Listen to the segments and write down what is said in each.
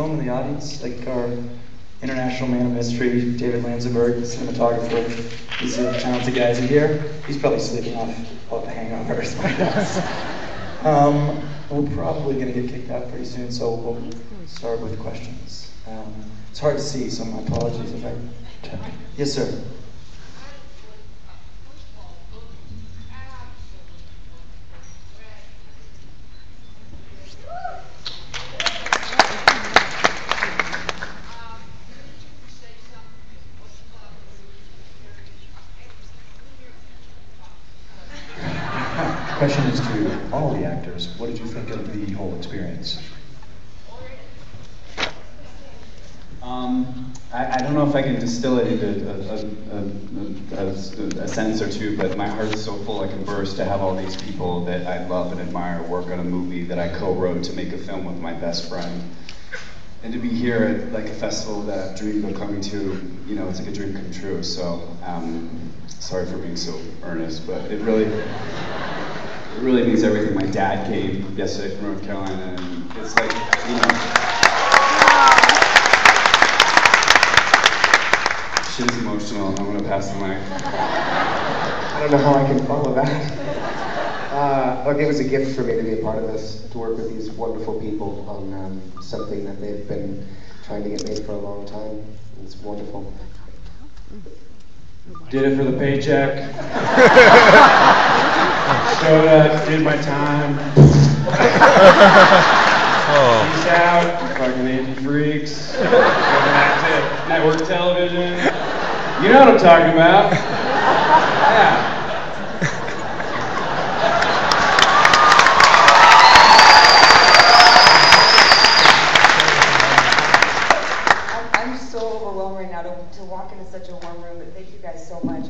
welcome in the audience, like our international man of mystery, David Lanzenberg, cinematographer. He's a talented guy. Is he here? He's probably sleeping off all the hangovers. We're probably going to get kicked out pretty soon, so we'll start with questions. It's hard to see, so my apologies if I check. Yes, sir. Question is to all the actors. What did you think of the whole experience? I don't know if I can distill it into a sentence or two, but my heart is so full I can burst to have all these people that I love and admire work on a movie that I co-wrote to make a film with my best friend. And to be here at like a festival that I've dreamed of coming to, you know, it's like a dream come true. So sorry for being so earnest, but it really means everything. My dad came yesterday from North Carolina, and it's like, you know, shit is emotional. I'm gonna pass the mic. I don't know how I can follow that. Look, it was a gift for me to be a part of this, to work with these wonderful people on something that they've been trying to get made for a long time. It's wonderful. Did it for the paycheck. Showed up, did my time. Peace out, fucking indie freaks. Network television. You know what I'm talking about. Yeah. I'm so overwhelmed right now to walk into such a warm room, but thank you guys so much.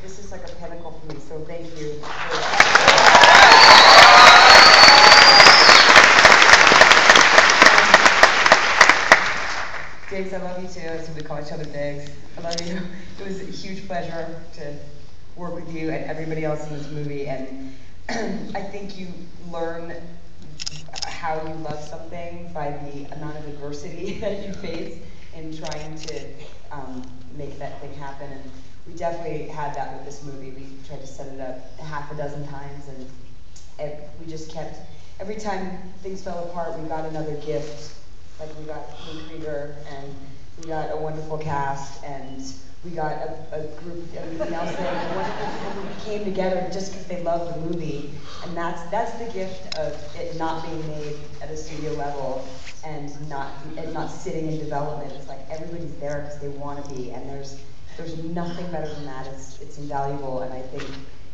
This is like a pinnacle for me, so thank you. Diggs, I love you too. That's what we call each other, Diggs. I love you. It was a huge pleasure to work with you and everybody else in this movie, and I think you learn how you love something by the amount of adversity that you face in trying to make that thing happen. And we definitely had that with this movie. We tried to set it up half a dozen times, and we just kept, every time things fell apart, we got another gift. Like we got Lee Krieger, and we got a wonderful cast, and we got a group of everything else there. Wonderful people who came together just because they loved the movie, and that's the gift of it not being made at a studio level and not sitting in development. It's like everybody's there because they want to be, and there's nothing better than that. It's invaluable, and I think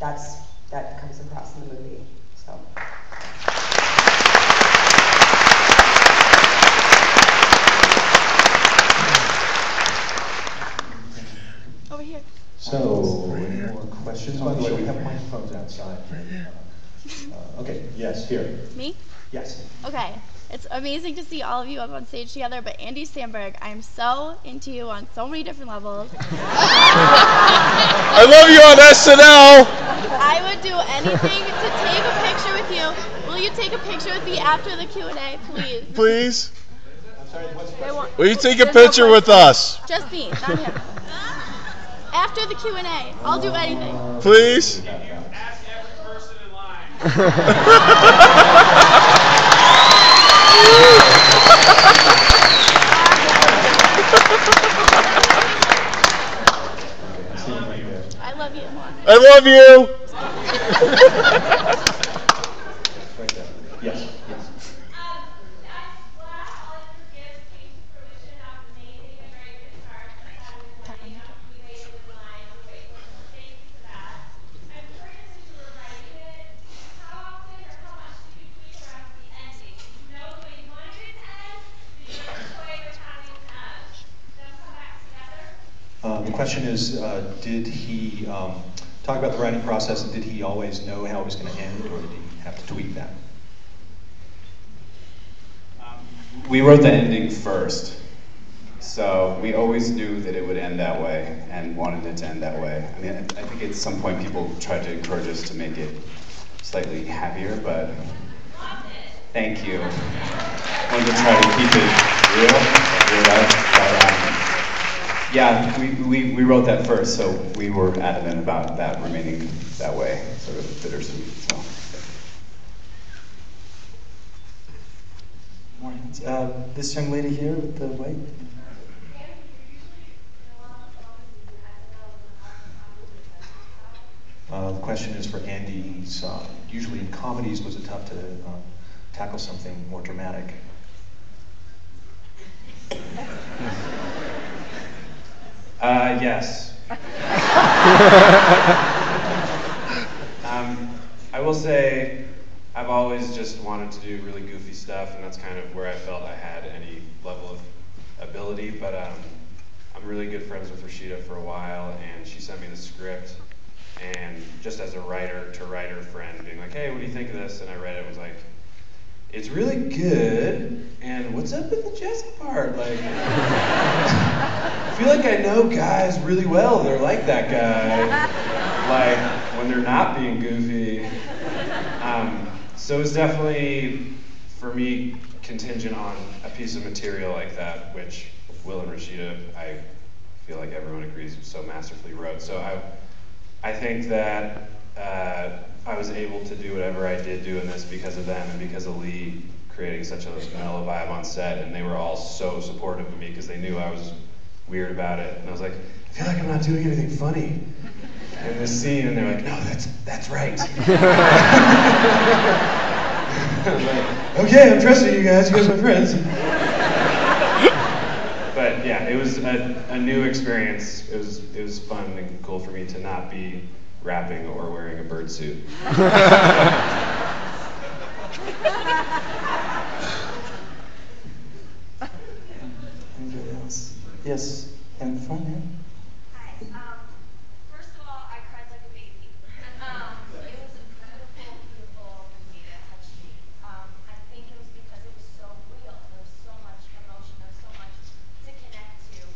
that comes across in the movie. So. Over here. So, any more questions? By the way, we have microphones outside. Okay, yes, here. Me? Yes. Okay. It's amazing to see all of you up on stage together, but Andy Samberg, I'm so into you on so many different levels. I love you on SNL! I would do anything to take a picture with you. Will you take a picture with me after the Q&A, please? Please? I'm sorry, what's Will you take a picture with us? Just me, not him. After the Q&A, I'll do anything. Please? Ask every person in line. I love you. I love you! right there? Yes, yes. The question is, did he talk about the writing process, and did he always know how it was going to end, or did he have to tweak that? We wrote the ending first, so we always knew that it would end that way and wanted it to end that way. I mean, I think at some point people tried to encourage us to make it slightly happier, but Thank you. I wanted to try to keep it real, but yeah, we wrote that first, so we were adamant about that remaining that way, sort of bittersweet. So. Morning. This young lady here with the white. The question is for Andy. He's usually in comedies. Was it tough to tackle something more dramatic? Yes. I will say I've always just wanted to do really goofy stuff, and that's kind of where I felt I had any level of ability, but I'm really good friends with Rashida for a while, and she sent me the script, and just as a writer-to-writer friend, being like, hey, what do you think of this? And I read it and was like, it's really good, and what's up with the Jesse part? Like, I feel like I know guys really well that are like that guy, like, when they're not being goofy. So it's definitely, for me, contingent on a piece of material like that, which Will and Rashida, I feel like everyone agrees, so masterfully wrote. So I think that I was able to do whatever I did do in this because of them and because of Lee creating such a mellow vibe on set, and they were all so supportive of me because they knew I was weird about it. And I was like, I feel like I'm not doing anything funny in this scene, and they're like, no, that's right. I was like, okay, I'm trusting you guys are my friends. But yeah, it was a new experience. It was fun and cool for me to not be rapping or wearing a bird suit. Anybody else? Yes, in the front here. Hi. First of all, I cried like a baby. It was a beautiful, beautiful movie that touched me. I think it was because it was so real. There was so much emotion. There was so much to connect to.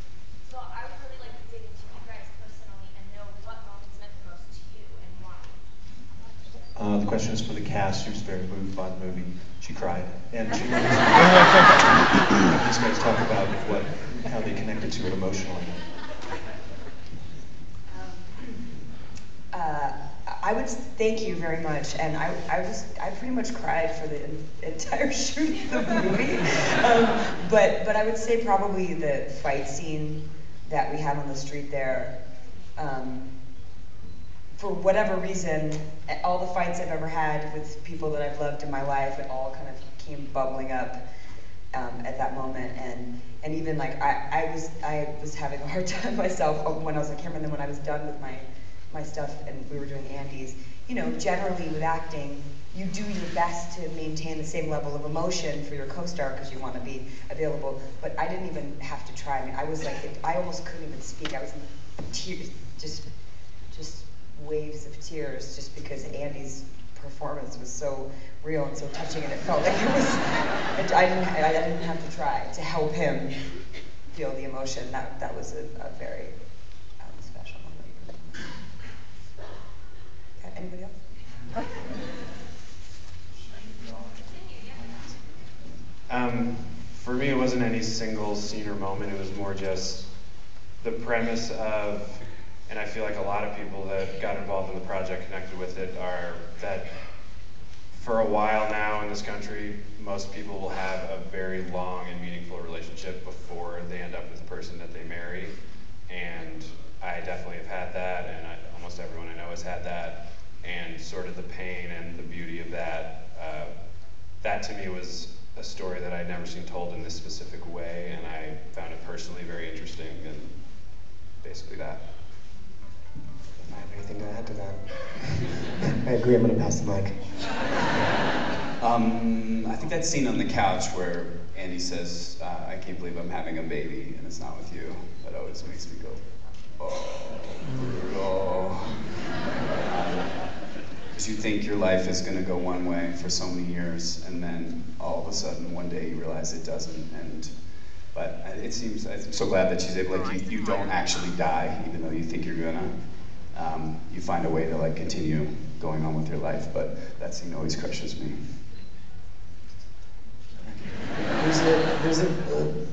So I would really like to dig into you guys personally and know what moments meant the most to you and why. The question is for the cast. She was very moved by the movie. She cried. And she these guys talk about how they connected to it emotionally. I would thank you very much, and I pretty much cried for the entire shoot of the movie. But I would say probably the fight scene that we had on the street there. For whatever reason, all the fights I've ever had with people that I've loved in my life, it all kind of came bubbling up at that moment, and even like I was having a hard time myself when I was on camera, and then when I was done with my stuff and we were doing Andy's, you know, generally with acting, you do your best to maintain the same level of emotion for your co-star because you want to be available, but I didn't even have to try. I mean, I was like, I almost couldn't even speak. I was in tears, just waves of tears, just because Andy's performance was so real and so touching, and it felt like it was, I didn't have to try to help him feel the emotion. That was a very special moment. Anybody else? For me, it wasn't any single scene or moment. It was more just the premise of, and I feel like a lot of people that got involved in the project connected with it, are that for a while now in this country, most people will have a very long and meaningful relationship before they end up with the person that they marry. And I definitely have had that, and almost everyone I know has had that. And sort of the pain and the beauty of that, that to me was a story that I'd never seen told in this specific way, and I found it personally very interesting, and basically that. I have anything to add to that? I agree, I'm going to pass the mic. I think that scene on the couch where Andy says, I can't believe I'm having a baby and it's not with you, that always makes me go, oh. Because you think your life is going to go one way for so many years, and then all of a sudden one day you realize it doesn't. But it seems, I'm so glad that she's able, like, you don't actually die, even though you think you're gonna. You find a way to like continue going on with your life, but that scene always crushes me. There's a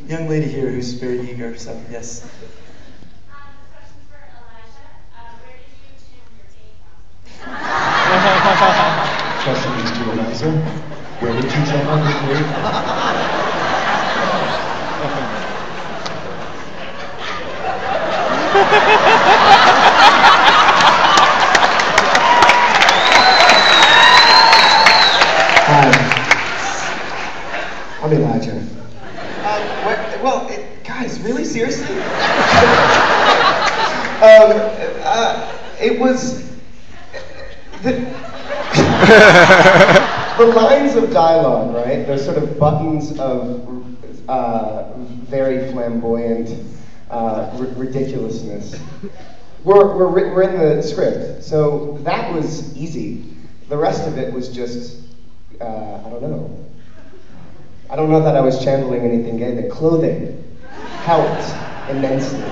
young lady here who's very eager, so yes. This question's for Elija. Where did you tune your A Question is to Eliza. Where did you channel your gate? Hi. I'm Elijah. Guys, really seriously? It was the the lines of dialogue, right? Those sort of buttons of very flamboyant ridiculousness were in the script, so that was easy. The rest of it was just I don't know. I don't know that I was channeling anything gay. The clothing helped immensely.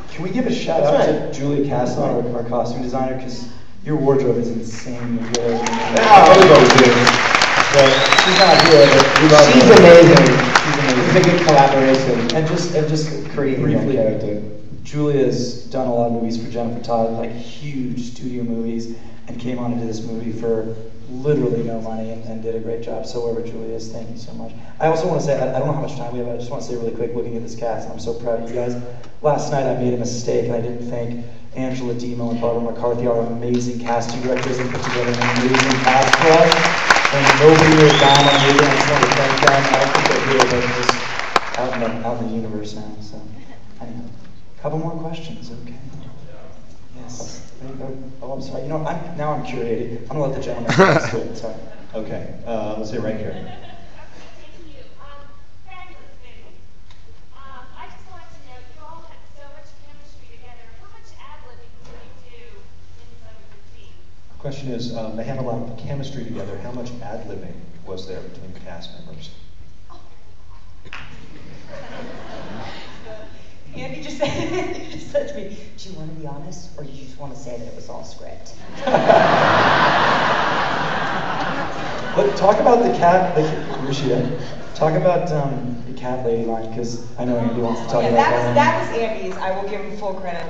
Can we give a shout out to Julia Castle, our costume designer, because your wardrobe is insane. Everybody did. But She's not here, but we love she's her. amazing. It's a good collaboration. And just Creating that briefly, character. Julia's done a lot of movies for Jennifer Todd, like huge studio movies, and came on to do this movie for literally no money and did a great job. So wherever Julia is, thank you so much. I also want to say, I don't know how much time we have, I just want to say really quick, looking at this cast, and I'm so proud of you guys. Last night I made a mistake and I didn't thank Angela Demo and Barbara McCarthy, our amazing casting directors, and put together an amazing cast for us. And nobody wrote down on me, and I just want to thank them. I don't think they're here, but they're just out in the universe now. So, anyhow, a couple more questions, okay? Yes. Oh, I'm sorry. You know, I'm curated. I'm gonna let the gentleman speak to it. Sorry. Okay, let's say right here. Thank you. Fabulous movie. I just wanted to know, you all had so much chemistry together. How much ad-libbing did you do in some of the scenes? The question is, they had a lot of chemistry together. How much ad-libbing was there between the cast members? Andy just said to me, do you want to be honest, or do you just want to say that it was all script? But talk about the cat, Rashida. Talk about the cat lady line, because I know Andy wants to talk about that. That was Andy's. I will give him full credit.